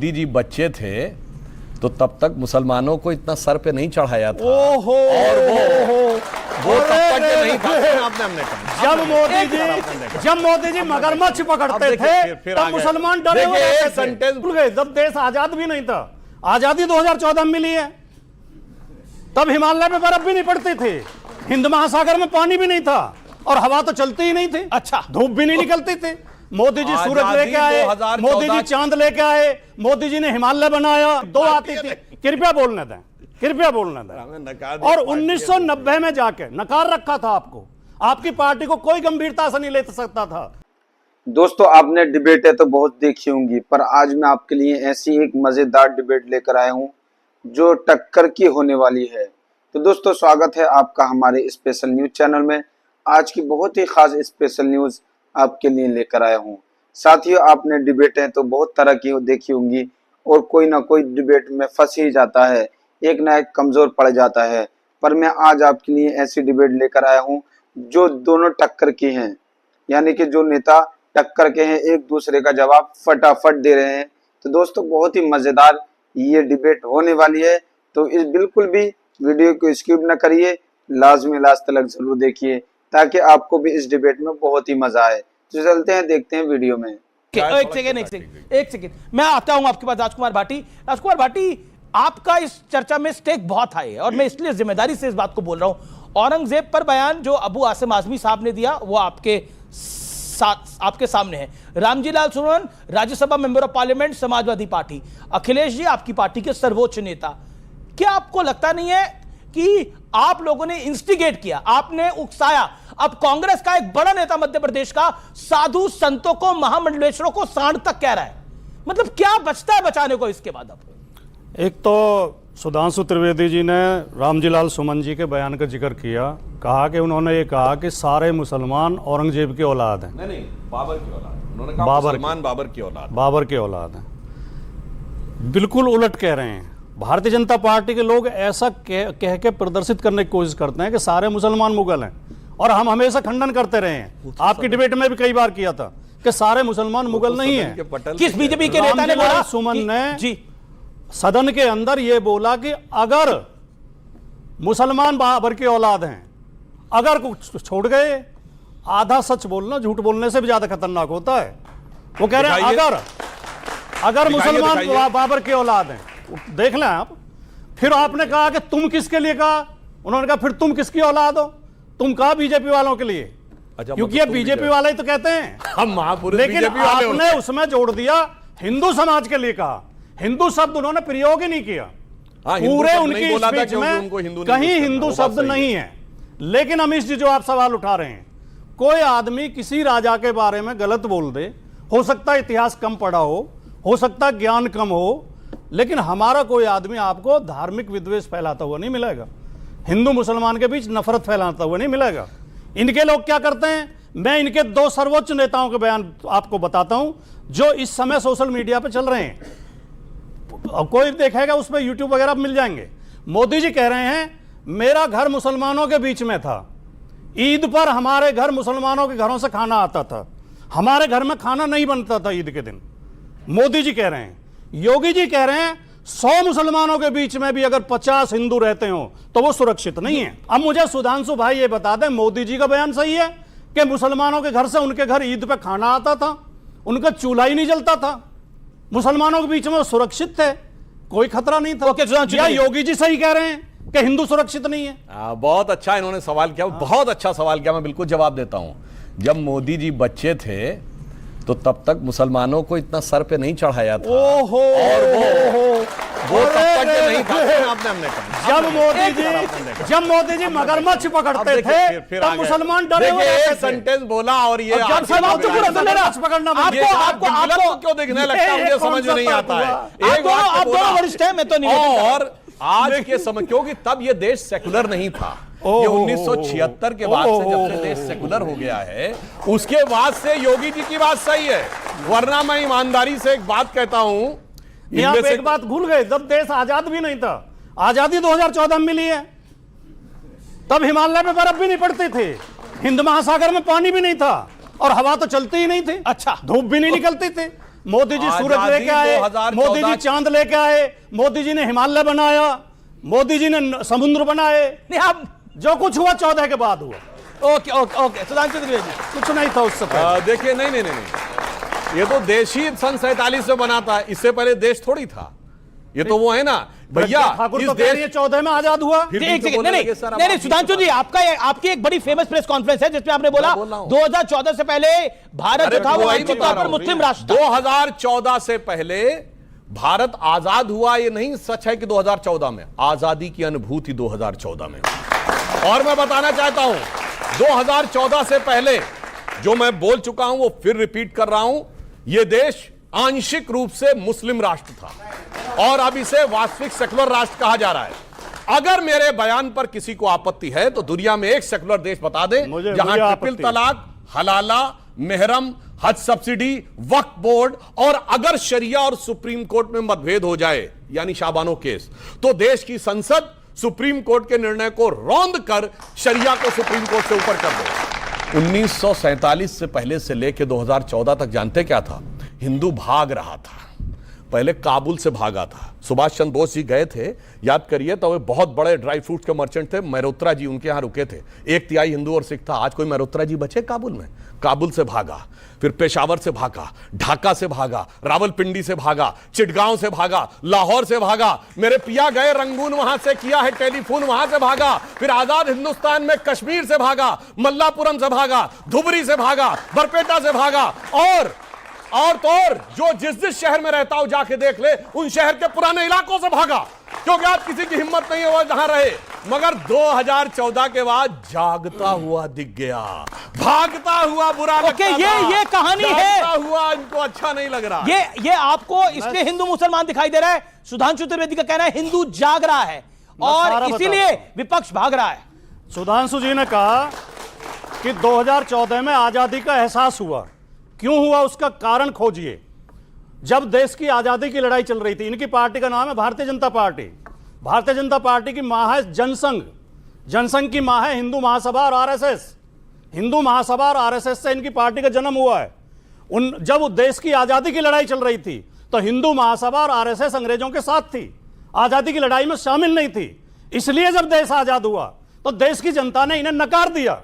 मोदी जी बच्चे थे तो तब तक मुसलमानों को इतना सर पे नहीं चढ़ाया था। ओहो, और वो तब तक ये नहीं था। हमने जब मोदी जी मगरमच्छ पकड़ते थे तब मुसलमान डरे हुए थे। जब देश आजाद भी नहीं था, आजादी 2014 में मिली है, तब हिमालय में बर्फ भी नहीं पड़ती थी, हिंद महासागर में पानी भी नहीं था और हवा तो चलती ही नहीं थी। अच्छा, धूप भी नहीं निकलती थी। मोदी जी सूरज लेके आए, मोदी जी चांद लेके आए, मोदी जी ने हिमालय बनाया, दो आती थी। कृपया बोलने दें, कृपया बोलने दें। और 1990 में जाके नकार रखा था आपको, आपकी पार्टी को कोई गंभीरता से नहीं ले सकता था। दोस्तों, आपने डिबेटें तो बहुत देखी होंगी, पर आज मैं आपके लिए ऐसी एक मजेदार डिबेट लेकर आया हूं जो टक्कर की होने वाली है। तो दोस्तों, स्वागत है आपका हमारे स्पेशल न्यूज चैनल में। आज की बहुत ही खास स्पेशल न्यूज आपके लिए लेकर आया हूं। साथियों, आपने डिबेटें तो बहुत तरह की देखी होंगी और कोई ना कोई डिबेट में फंस ही जाता है, एक ना एक कमजोर पड़ जाता है। पर मैं आज आपके लिए ऐसी डिबेट लेकर आया हूं जो दोनों टक्कर की हैं, यानी कि जो नेता टक्कर के हैं, एक दूसरे का जवाब फटाफट दे रहे हैं। तो दोस्तों, बहुत ही मजेदार ये डिबेट होने वाली है, तो इस बिल्कुल भी वीडियो को स्किप न करिए, लाजमी लास्ट तक जरूर देखिए ताकि आपको भी इस डिबेट में बहुत ही मजा आए। तो चलते हैं, देखते हैं वीडियो में। एक सेकेंड मैं आता हूं आपके पास। राजकुमार भाटी, आपका इस चर्चा में स्टेक बहुत हाई है और मैं इसलिए जिम्मेदारी से इस बात को बोल रहा हूं। औरंगजेब पर बयान जो अबू आसिम आजमी साहब ने दिया वो आपके सामने है। Ramji Lal Suran, Rajya Sabha member of parliament, Samajwadi party. Akhilesh ji, आपकी पार्टी के सर्वोच्च नेता। क्या आपको लगता नहीं है कि आप लोगों ने इंस्टिगेट किया, आपने उकसाया? अब कांग्रेस का एक बड़ा नेता मध्य प्रदेश का साधु संतों को, महामंडलेश्वरों को सांड तक कह रहा है। मतलब क्या बचता है बचाने को इसके बाद? अब एक तो सुधांशु त्रिवेदी जी ने रामजी लाल सुमन जी के बयान का जिक्र किया, कहा कि उन्होंने ये कहा कि सारे मुसलमान औरंगजेब की औलाद हैं। नहीं, बाबर की औलाद। उन्होंने कहा मुसलमान बाबर की औलाद हैं। बिल्कुल उलट कह रहे हैं। भारतीय जनता पार्टी के लोग ऐसा कह के प्रदर्शित करने की कोशिश करते हैं कि सारे मुसलमान मुगल हैं, और हम हमेशा खंडन करते रहे हैं। आपकी डिबेट में भी कई बार किया था कि सारे मुसलमान मुगल नहीं है। किस बीजेपी के नेता ने बोला? सुमन ने सदन के अंदर यह बोला कि अगर मुसलमान बाबर की औलाद हैं, अगर कुछ छोड़ गए, आधा सच बोलना झूठ बोलने से भी ज्यादा खतरनाक होता है। वो कह रहे हैं अगर मुसलमान बाबर की औलाद हैं, देख लें आप। फिर आपने कहा कि तुम किसके लिए कहा? उन्होंने कहा फिर तुम किसकी औलाद हो? तुम कहा बीजेपी वालों के लिए। अच्छा, क्योंकि ये बीजेपी वाले ही तो कहते हैं हम महापुरुष, लेकिन आपने उसमें जोड़ दिया हिंदू समाज के लिए कहा। हिंदू शब्द उन्होंने प्रयोग ही नहीं किया। पूरे उनकी स्पीच में कहीं हिंदू शब्द नहीं है। लेकिन अमीश जी, जो आप सवाल उठा रहे हैं, कोई आदमी किसी राजा के बारे में गलत बोल दे, हो सकता है इतिहास कम पढ़ा हो सकता है ज्ञान कम हो, लेकिन हमारा कोई आदमी आपको धार्मिक विद्वेष फैलाता हुआ नहीं मिलेगा, हिंदू मुसलमान के बीच नफरत फैलाता हुआ नहीं मिलेगा। इनके लोग क्या करते हैं? मैं इनके दो सर्वोच्च नेताओं के बयान आपको बताता हूं जो इस समय सोशल मीडिया पे चल रहे हैं। कोई देखेगा, उस पर यूट्यूब वगैरह मिल जाएंगे। मोदी जी कह रहे हैं मेरा घर मुसलमानों के बीच में था, ईद पर हमारे घर मुसलमानों के घरों से खाना आता था, हमारे घर में खाना नहीं बनता था ईद के दिन। मोदी जी कह रहे हैं। योगी जी कह रहे हैं 100 मुसलमानों के बीच में भी अगर 50 हिंदू रहते हो तो वो सुरक्षित नहीं है। अब मुझे सुधांशु भाई ये बता दें, मोदी जी का बयान सही है कि मुसलमानों के घर से उनके घर ईद पे खाना आता था, उनका चूल्हा ही नहीं जलता था, मुसलमानों के बीच में सुरक्षित थे, कोई खतरा नहीं था? या योगी जी सही कह रहे हैं कि हिंदू सुरक्षित नहीं है? बहुत अच्छा इन्होंने सवाल किया, बहुत अच्छा सवाल किया। मैं बिल्कुल जवाब देता हूं। जब मोदी जी बच्चे थे तो तब तक मुसलमानों को इतना सर पे नहीं चढ़ाया था। ओहो, और वो तब तक ये नहीं था। हमने कहा जब मोदी जी मगरमच्छ पकड़ते थे तब मुसलमान डरे हुए थे। सेंटेंस बोला और ये पकड़ना आपको क्यों देखने लगता है, मुझे समझ में नहीं आता है। आप दोनों वरिष्ठ हैं, मैं तो नहीं। और आज के समय, क्योंकि तब ये देश सेकुलर नहीं था। ये 1976 के बाद से जब से देश सेकुलर हो गया है, उसके बाद से योगी जी की बात सही है। वरना मैं ईमानदारी से एक बात कहता हूं, आप एक बात भूल गए, जब देश आजाद भी नहीं था, आजादी 2014 में मिली है, तब हिमालय में बर्फ भी नहीं पड़ती थी, हिंद महासागर में पानी भी नहीं था और हवा तो चलती ही नहीं थी। अच्छा, धूप भी नहीं निकलती थी। मोदी जी सूरज लेके आए, 2014 मोदी जी चांद लेके आए, मोदी जी ने हिमालय बनाया, मोदी जी ने समुद्र बनाए। नहीं आप जो कुछ हुआ 14 के बाद हुआ। Okay okay okay Sudhanshu Trivedi कुछ नहीं था उससे पहले। देखिए नहीं, ये तो देश ही सन 47 में बना था, इससे पहले देश थोड़ी था। ये तो वो है ना भैया, ठाकुर इस तो कह रही है 14 में आजाद हुआ। फिर भी एक तो सेकंड, बोलने नहीं लगे, सर, अब नहीं आप सुधांशु जी, आपकी एक बड़ी फेमस प्रेस कॉन्फ्रेंस है जिसमें आपने बोला बोल रहा हूं। 2014 से पहले भारत जो था वो आंशिक तौर पर मुस्लिम राष्ट्र था। 2014 से पहले भारत आजाद हुआ, ये नहीं सच है कि 2014 में आजादी की अनुभूति 2014 में। और मैं बताना चाहता हूं 2014 से पहले जो मैं बोल चुका हूं वो फिर रिपीट कर रहा हूं, यह देश आंशिक रूप से मुस्लिम राष्ट्र था और अब इसे वास्तविक सेकुलर राष्ट्र कहा जा रहा है। अगर मेरे बयान पर किसी को आपत्ति है तो दुनिया में एक सेकुलर देश बता दे जहां ट्रिपल तलाक, हलाला, मेहरम, हज सब्सिडी, वक्फ बोर्ड और अगर शरिया और सुप्रीम कोर्ट में मतभेद हो जाए यानी शाबानो केस, तो देश की संसद सुप्रीम कोर्ट के निर्णय को रौंद कर शरिया को सुप्रीम कोर्ट से ऊपर कर दे। 1947 से पहले से लेकर 2014 तक जानते क्या था? हिंदू भाग रहा था। पहले काबुल से भागा था। सुभाष चंद्र बोस जी गए थे, याद करिए, तो वे बहुत बड़े ड्राई फ्रूट के मर्चेंट थे, मेहरोत्रा जी उनके यहां रुके थे। 1/3 हिंदू और सिख था। आज कोई मेहरोत्रा जी बचे काबुल में? काबुल से भागा, फिर पेशावर से भागा, ढाका से भागा, रावलपिंडी से भागा, चिटगांव से भागा, लाहौर से भागा, मेरे पिया गए रंगून, वहां से किया है टेलीफोन, वहां से भागा, फिर आजाद हिंदुस्तान में कश्मीर से भागा, मल्लापुरम से भागा, धुबरी से भागा, बरपेटा से भागा और तो और जो जिस शहर में रहता हो जाके देख ले, उन शहर के पुराने इलाकों से भागा, क्योंकि आज किसी की हिम्मत नहीं है वो जहां रहे। मगर 2014 के बाद जागता हुआ दिख गया, भागता हुआ बुरा लगता था, ये कहानी है, जागता हुआ इनको अच्छा नहीं लग रहा। ये आपको इसलिए हिंदू मुसलमान दिखाई दे रहा है। सुधांशु त्रिवेदी का कहना है हिंदू जाग रहा है और इसीलिए विपक्ष भाग रहा है। सुधांशु जी ने कहा कि 2014 में आजादी का एहसास हुआ। क्यों हुआ उसका कारण खोजिए। जब देश की आजादी की लड़ाई चल रही थी, इनकी पार्टी का नाम है भारतीय जनता पार्टी। भारतीय जनता पार्टी की मां है जनसंघ, जनसंघ की मां है हिंदू महासभा और आरएसएस। हिंदू महासभा और आरएसएस से इनकी पार्टी का जन्म हुआ है। जब देश की आजादी की लड़ाई चल रही थी तो हिंदू महासभा और आरएसएस अंग्रेजों के साथ थी, आजादी की लड़ाई में शामिल नहीं थी। इसलिए जब देश आजाद हुआ तो देश की जनता ने इन्हें नकार दिया।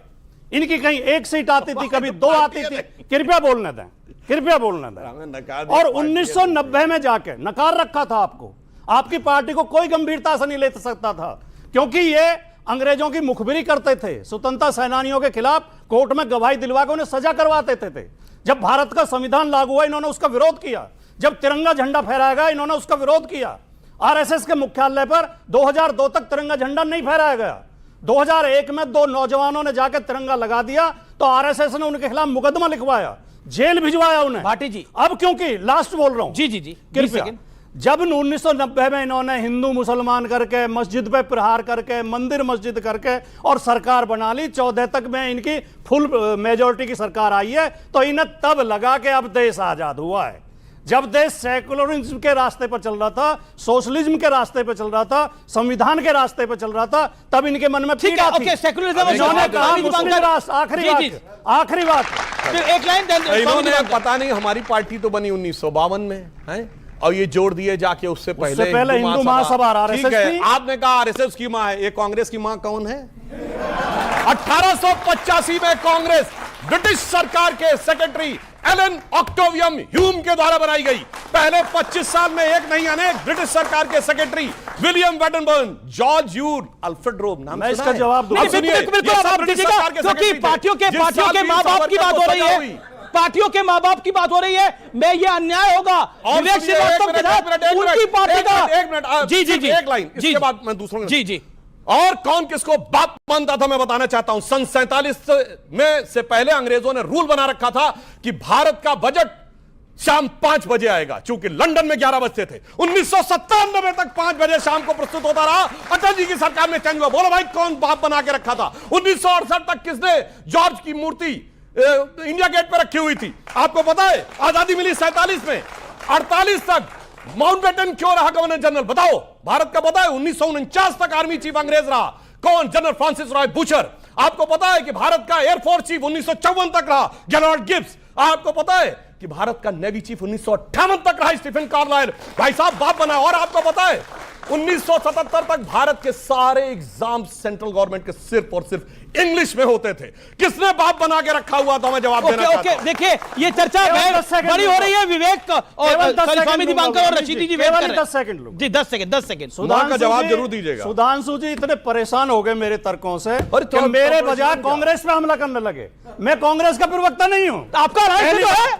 इनकी कहीं 1 सीट आती थी, कभी 2 आती थी। कृपया बोलने दें, कृपया बोलने दें। और 1990 में जाके नकार रखा था आपको। आपकी पार्टी को कोई गंभीरता से नहीं ले सकता था, क्योंकि ये अंग्रेजों की मुखबिरी करते थे, स्वतंत्रता सेनानियों के खिलाफ कोर्ट में गवाही दिलवा के उन्हें सजा करवाते थे। जब भारत का संविधान लागू हुआ इन्होंने उसका विरोध किया। जब तिरंगा झंडा फहराया गया इन्होंने उसका विरोध किया। आरएसएस के मुख्यालय पर 2002 तक तिरंगा झंडा नहीं फहराया गया। 2001 में 2 नौजवानों ने जाकर तिरंगा लगा दिया तो आरएसएस ने उनके खिलाफ मुकदमा लिखवाया, जेल भिजवाया उन्हें। भाटी जी, अब क्योंकि लास्ट बोल रहा हूं, जी कृपया, जब 1990 में इन्होंने हिंदू मुसलमान करके, मस्जिद पे प्रहार करके, मंदिर मस्जिद करके और सरकार बना ली, 14 तक में इनकी फुल मेजोरिटी की सरकार आई है, तो इन्हें तब लगा कि अब देश आजाद हुआ है। जब देश सेकुलरिज्म के रास्ते पर चल रहा था, सोशलिज्म के रास्ते पर चल रहा था, संविधान के रास्ते पर चल रहा था, तब इनके मन में ठीक है। ओके, सेकुलरिज्म इन्होंने कहा मुस्लिम राष्ट्र। आखिरी बात एक लाइन इन्होंने, पता नहीं हमारी पार्टी तो बनी 1952 में है और ये जोड़ दिए जाके उससे पहले हिंदू महासभा आरएसएस थी। आपने कहा आरएसएस की मां है, ये कांग्रेस की मां कौन है? 1885 में कांग्रेस ब्रिटिश सरकार के सेक्रेटरी एलन ऑक्टेवियम ह्यूम के द्वारा बनाई गई। पहले 25 साल में एक नहीं अनेक ब्रिटिश सरकार के secretary William Wedderburn, George Yule, Alfred Rome, नाम मैं इसका जवाब दूं। क्योंकि पार्टियों के माँ बाप की बात हो रही है, पार्टियों के माँ बाप की बात हो रही है, मैं ये अन्याय होगा विवेक श्रीवास्तव के साथ उनकी पार्टी का। एक मिनट, जी एक लाइन, इसके बाद मैं दूसरों जी और कौन किसको बाप मानता था मैं बताना चाहता हूं। सन 47 में से पहले अंग्रेजों ने रूल बना रखा था कि भारत का बजट शाम 5 बजे आएगा, चूंकि लंदन में 11 बजते थे। 1997 तक 5 बजे शाम को प्रस्तुत होता रहा। अटल जी की सरकार में चेंज हुआ। बोलो भाई कौन बाप बना के रखा था? 1968 तक किसने जॉर्ज की मूर्ति इंडिया गेट पर रखी हुई थी? आपको पता है? आजादी मिली 47 में। 48 तक माउंटबेटन क्यों रहा गवर्नर जनरल? बताओ, भारत का पता है? 1949 तक आर्मी चीफ अंग्रेज रहा। कौन? General Francis Roy butcher. आपको पता है कि भारत का एयरफोर्स चीफ 1954 तक रहा, गेराल्ड गिब्स। आपको पता है कि भारत का नेवी चीफ 1958 तक रहा स्टीफन कार्लाइल, भाई साहब बाप बना। और आपको पता है 1977 तक भारत के सारे एग्जाम सेंट्रल गवर्नमेंट के सिर्फ और सिर्फ इंग्लिश में होते थे। किसने बाप बना के रखा हुआ था, मैं जवाब देना चाहता हूं। देखिए ये चर्चा बड़ी हो रही है। विवेक और स्वामी दीपांकर और रशीदी जी 10 सेकंड लो जी, 10 सेकंड। सुधांशु का जवाब जरूर दीजिएगा। सुधांशु जी इतने परेशान हो गए मेरे तर्कों से तो कि मेरे बजाय कांग्रेस पे हमला करने लगे। मैं कांग्रेस का प्रवक्ता नहीं हूं। आपका राइट तो है,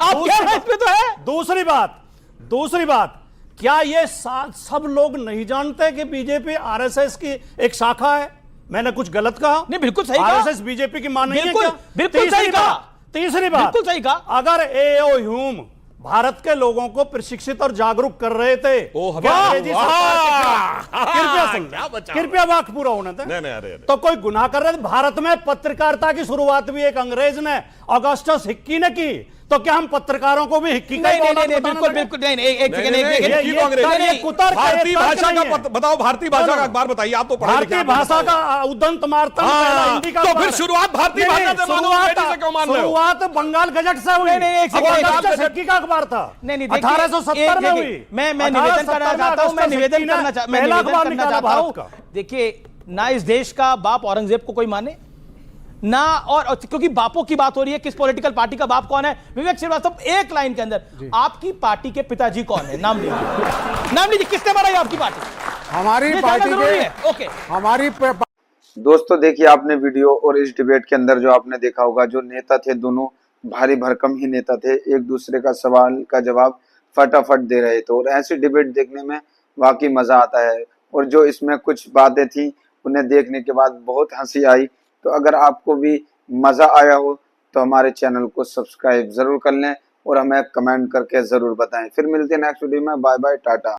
आपके राइट पे तो है। दूसरी बात, क्या ये सब लोग नहीं जानते कि बीजेपी आरएसएस की एक शाखा है? मैंने कुछ गलत कहा? नहीं, बिल्कुल सही कहा। आरएसएस बीजेपी की मान नहीं है क्या? बिल्कुल सही कहा। तीसरी बात, बिल्कुल सही कहा। अगर एओ ह्यूम भारत के लोगों को प्रशिक्षित और जागरूक कर रहे थे, कृपया वाक्य पूरा होने दें। तो कोई गुनाह कर रहे थे? भारत में पत्रकारिता की शुरुआत भी एक अंग्रेज ने, ऑगस्टस हिक्की ने की। तो क्या हम पत्रकारों को भी हिक्की का नहीं, बिल्कुल नहीं। एक भारतीय भाषा का बताओ, भारतीय भाषा का अखबार बताइए। आप तो भारतीय भाषा का उदंत मार्तन हिंदी का, तो फिर शुरुआत भारतीय भाषा से क्यों मान रहे हो? शुरुआत बंगाल गजट से हुई। हिक्की का अखबार था, 1870 में हुई। मैं निवेदन करना चाहता हूं। देखिए, ना इस देश का बाप औरंगजेब को कोई माने ना, और क्योंकि बापों की बात हो रही है, किस पॉलिटिकल पार्टी का बाप कौन है? विवेक श्रीवास्तव, एक लाइन के अंदर आपकी पार्टी के पिताजी कौन है? नाम लीजिए, किसने बनाई आपकी पार्टी? हमारी पार्टी के, ओके, हमारी दोस्तों देखिए आपने वीडियो और इस डिबेट के अंदर जो आपने देखा होगा, जो नेता थे दोनों भारी भरकम ही नेता थे, एक दूसरे का सवाल का जवाब फटाफट दे रहे थे। और ऐसी डिबेट देखने में वाकई मजा आता है। और जो इसमें कुछ बातें थी उन्हें देखने के बाद बहुत हंसी आई। तो अगर आपको भी मजा आया हो तो हमारे चैनल को सब्सक्राइब जरूर कर लें और हमें कमेंट करके जरूर बताएं। फिर मिलते हैं नेक्स्ट वीडियो में। Bye bye, Tata.